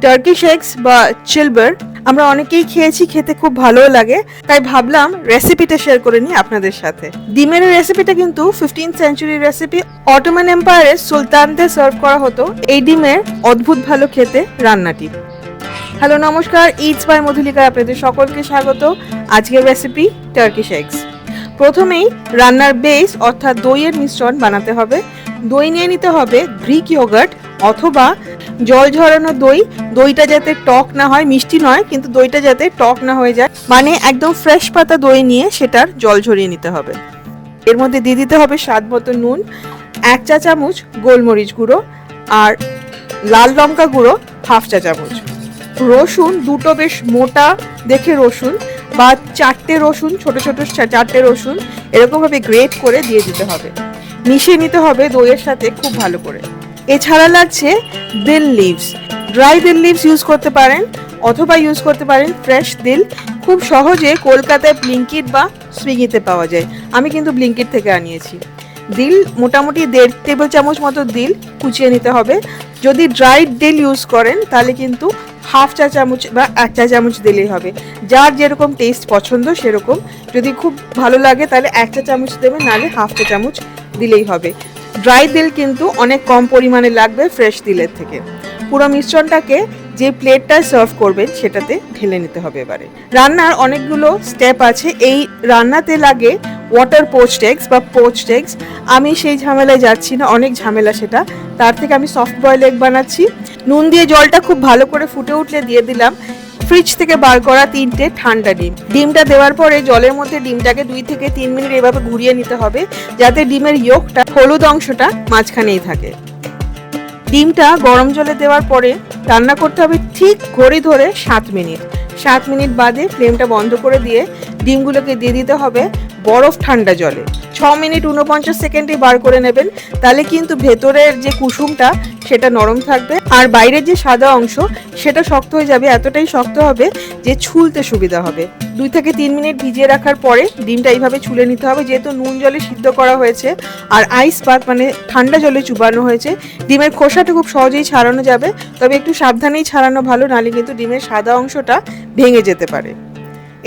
Turkish eggs বা চিলবার আমরা অনেকেই খেয়েছি, খেতে খুব ভালো লাগে, তাই ভাবলাম রেসিপিটা শেয়ার করে নিই আপনাদের সাথে। ডিমের রেসিপিটা কিন্তু 15th সেঞ্চুরির রেসিপি। অটোমান এম্পায়ারের সুলতানদের সার্ভ করা হতো এই ডিমের অদ্ভুত ভালো খেতে রান্নাটি। হ্যালো নমস্কার, ইটস বাই মধুলিকা, আপনাদের সকলকে স্বাগত। আজকের রেসিপি টার্কিশ এগস। প্রথমেই রান্নার বেস অর্থাৎ দইয়ের মিশ্রণ বানাতে হবে। দই নিয়ে নিতে হবে গ্রিক ইয়োগার্ট অথবা জল ঝরানো দই। দইটা যাতে টক না হয়, মিষ্টি নয়, কিন্তু দইটা যাতে টক না হয়ে যায়, মানে একদম ফ্রেশ পাতা দই নিয়ে সেটার জল ঝরিয়ে নিতে হবে। এর মধ্যে দিয়ে দিতে হবে স্বাদ মতো নুন, 1 চা চামচ গোলমরিচ গুঁড়ো আর লাল লঙ্কা গুঁড়ো 1/2 চা চামচ। রসুন দুটো বেশ মোটা দেখে রসুন বা 4টে রসুন, ছোট ছোট 4টে রসুন এরকমভাবে গ্রেট করে দিয়ে দিতে হবে। মিশিয়ে নিতে হবে দইয়ের সাথে খুব ভালো করে। এছাড়া লাগছে দিল লিভস। ড্রাই দিল লিভস ইউজ করতে পারেন অথবা ইউজ করতে পারেন ফ্রেশ দিল। খুব সহজে কলকাতায় ব্লিঙ্কিট বা সুইগিতে পাওয়া যায়, আমি কিন্তু ব্লিঙ্কিট থেকে আনিয়েছি। দিল মোটামুটি 1.5 টেবিল চামচ মতো দিল কুচিয়ে নিতে হবে। যদি ড্রাইড দিল ইউজ করেন তাহলে কিন্তু 1/2 চা চামচ বা 1 চা চামচ দিলেই হবে, যার যেরকম টেস্ট পছন্দ সেরকম। যদি খুব ভালো লাগে তাহলে 1 চা চামচ দেবেন, নাহলে 1/2 চা চামচ দিলেই হবে। ড্রাই দিল কিন্তু অনেক কম পরিমাণে লাগবে ফ্রেশ দিলের থেকে। পুরো মিশ্রণটাকে যে প্লেটটায় সার্ভ করবেন সেটাতে ঢেলে নিতে হবে। এবারে রান্নার অনেকগুলো স্টেপ আছে। এই রান্নাতে লাগে ওয়াটার পোচড এগস বা পোচড এগস। আমি সেই ঝামেলায় যাচ্ছি না, অনেক ঝামেলা সেটা। তার থেকে আমি সফট বয়েল এগ বানাচ্ছি। নুন দিয়ে জলটা খুব ভালো করে ফুটে উঠলে দিয়ে দিলাম ফ্রিজ থেকে বার করা 3টে ঠান্ডা ডিম। ডিমটা দেওয়ার পরে জলের মধ্যে ডিমটাকে 2 থেকে 3 মিনিট এভাবে ঘুরিয়ে নিতে হবে, যাতে ডিমের ইয়োকটা, হলুদ অংশটা মাঝখানেই থাকে। ডিমটা গরম জলে দেওয়ার পরে রান্না করতে হবে ঠিক ঘড়ি ধরে 7 মিনিট। 7 মিনিট বাদে ফ্লেমটা বন্ধ করে দিয়ে ডিমগুলোকে দিয়ে দিতে হবে বরফ ঠান্ডা জলে। 6 মিনিট 49 সেকেন্ডে বার করে নেবেন, তাহলে কিন্তু ভেতরের যে কুসুমটা সেটা নরম থাকবে আর বাইরের যে সাদা অংশ সেটা শক্ত হয়ে যাবে। এতটাই শক্ত হবে যে ছুলতে সুবিধা হবে। 2 থেকে 3 মিনিট ভিজিয়ে রাখার পরে ডিমটা এইভাবে ছুলে নিতে হবে। যেহেতু নুন জলে সিদ্ধ করা হয়েছে আর আইস বাথ মানে ঠান্ডা জলে চুবানো হয়েছে, ডিমের খোসাটা খুব সহজেই ছাড়ানো যাবে, তবে একটু সাবধানেই ছাড়ানো ভালো, নাহলে কিন্তু ডিমের সাদা অংশটা ভেঙে যেতে পারে।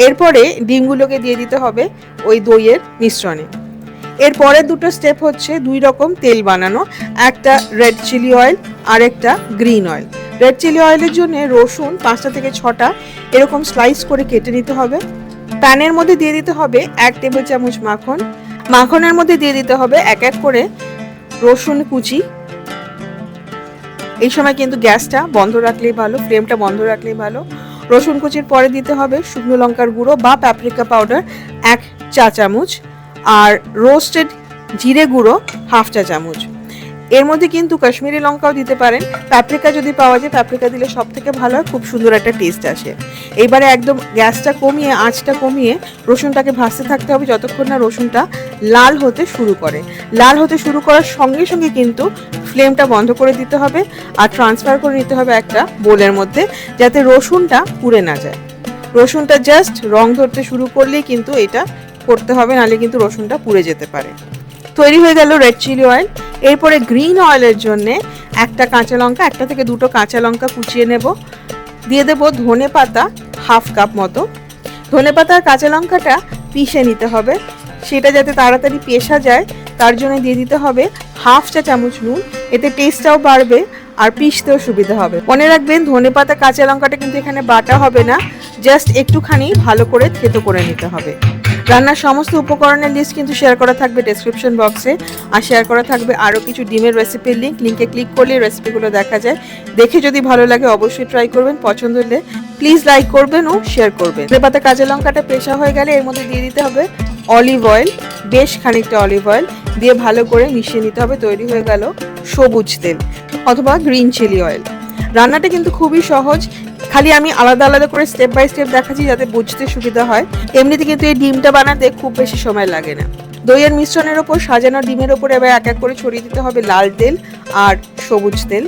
এরপরে ডিমগুলোকে দিয়ে দিতে হবে ওই দইয়ের মিশ্রণে। এরপরে দুটো স্টেপ হচ্ছে 2 রকম তেল বানানো, একটা রেড চিলি অয়েল আর একটা গ্রিন অয়েল। রেড চিলি অয়েলের জন্য রসুন 5টা থেকে 6টা এরকম স্লাইস করে কেটে নিতে হবে। প্যানের মধ্যে দিয়ে দিতে হবে 1 টেবিল চামচ মাখন। মাখনের মধ্যে দিয়ে দিতে হবে এক এক করে রসুন কুচি। এই সময় কিন্তু গ্যাসটা বন্ধ রাখলেই ভালো, ফ্লেমটা বন্ধ রাখলেই ভালো। রসুন কুচির পরে দিতে হবে শুকনো লঙ্কার গুঁড়ো বা প্যাপ্রিকা পাউডার 1 চা চামচ আর রোস্টেড জিরে গুঁড়ো 1/2 চা চামচ। এর মধ্যে কিন্তু কাশ্মীরি লঙ্কাও দিতে পারেন, প্যাপ্রিকা যদি পাওয়া যায় প্যাপ্রিকা দিলে সব থেকে ভালো হয়, খুব সুন্দর একটা টেস্ট আসে। এবারে একদম গ্যাসটা কমিয়ে, আঁচটা কমিয়ে রসুনটাকে ভাজতে থাকতে হবে যতক্ষণ না রসুনটা লাল হতে শুরু করে। লাল হতে শুরু করার সঙ্গে সঙ্গে কিন্তু ফ্লেমটা বন্ধ করে দিতে হবে আর ট্রান্সফার করে নিতে হবে একটা বোলের মধ্যে, যাতে রসুনটা পুড়ে না যায়। রসুনটা জাস্ট রং ধরতে শুরু করলেই কিন্তু এটা করতে হবে, নাহলে কিন্তু রসুনটা পুড়ে যেতে পারে। তৈরি হয়ে গেল রেড চিলি অয়েল। এরপরে গ্রিন অয়েলের জন্য একটা কাঁচা লঙ্কা, 1 থেকে 2টো কাঁচা লঙ্কা কুচিয়ে নেব। দিয়ে দেবো ধনে পাতা 1/2 কাপ মতো। ধনে পাতা আর কাঁচা লঙ্কাটা পিষে নিতে হবে, সেটা যাতে তাড়াতাড়ি পেষা যায় তার জন্য দিয়ে দিতে হবে 1/2 চা চামচ নুন। এতে টেস্টটাও বাড়বে আর পিষতেও সুবিধা হবে। মনে রাখবেন ধনে পাতা কাঁচা লঙ্কাটা কিন্তু এখানে বাটা হবে না, জাস্ট একটুখানি ভালো করে থেতো করে নিতে হবে। রান্নার সমস্ত উপকরণের লিস্ট কিন্তু শেয়ার করা থাকবে ডেসক্রিপশন বক্সে, আর শেয়ার করা থাকবে আরও কিছু ডিমের রেসিপির লিঙ্ক। লিঙ্কে ক্লিক করলে রেসিপিগুলো দেখা যায়। দেখে যদি ভালো লাগে অবশ্যই ট্রাই করবেন, পছন্দ হলে প্লিজ লাইক করবেন ও শেয়ার করবেন। ধনে পাতা কাঁচা লঙ্কাটা পেশা হয়ে গেলে এর মধ্যে দিয়ে দিতে হবে অলিভ অয়েল, বেশ খানিকটা অলিভ অয়েল দিয়ে ভালো করে মিশিয়ে নিতে হবে। তৈরি হয়ে গেল সবুজ তেল অথবা গ্রিন চিলি অয়েল। রান্নাটা কিন্তু খুবই সহজ, খালি আমি আলাদা আলাদা করে স্টেপ বাই স্টেপ দেখাচ্ছি যাতে বুঝতে সুবিধা হয়। এমনিতে কিন্তু এই ডিমটা বানাতে খুব বেশি সময় লাগে না। দইয়ের মিশ্রণের ওপর সাজানো ডিমের ওপর এবার এক এক করে ছড়িয়ে দিতে হবে লাল তেল আর সবুজ তেল।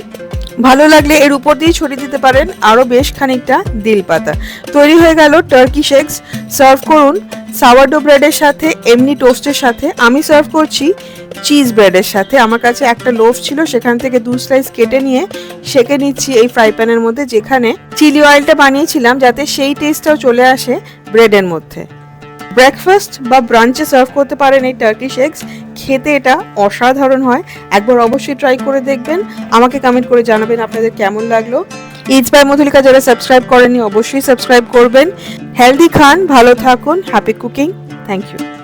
ভালো লাগলে এর উপর দিয়ে ছড়িয়ে দিতে পারেন আরও বেশ খানিকটা দিল পাতা। তৈরি হয়ে গেল টার্কিশ এগস। সার্ভ করুন সাওয়ারডো ব্রেডের সাথে, এমনি টোস্টের সাথে। আমি সার্ভ করছি চিজ ব্রেডের সাথে। আমার কাছে একটা লোফ ছিল, সেখান থেকে 2 স্লাইস কেটে নিয়ে সেঁকে নিচ্ছি এই ফ্রাই প্যানের মধ্যে, যেখানে চিলি অয়েলটা বানিয়েছিলাম, যাতে সেই টেস্টটাও চলে আসে ব্রেডের মধ্যে। ব্রেকফাস্ট বা ব্রাঞ্চে সার্ভ করতে পারেন এই টার্কিশ এগস। খেতে এটা অসাধারণ হয়, একবার অবশ্যই ট্রাই করে দেখবেন। আমাকে কমেন্ট করে জানাবেন আপনাদের কেমন লাগলো। ইটস বাই মধুলিকা যারা সাবস্ক্রাইব করেননি অবশ্যই সাবস্ক্রাইব করবেন। হেলদি খান, ভালো থাকুন, হ্যাপি কুকিং। Thank you.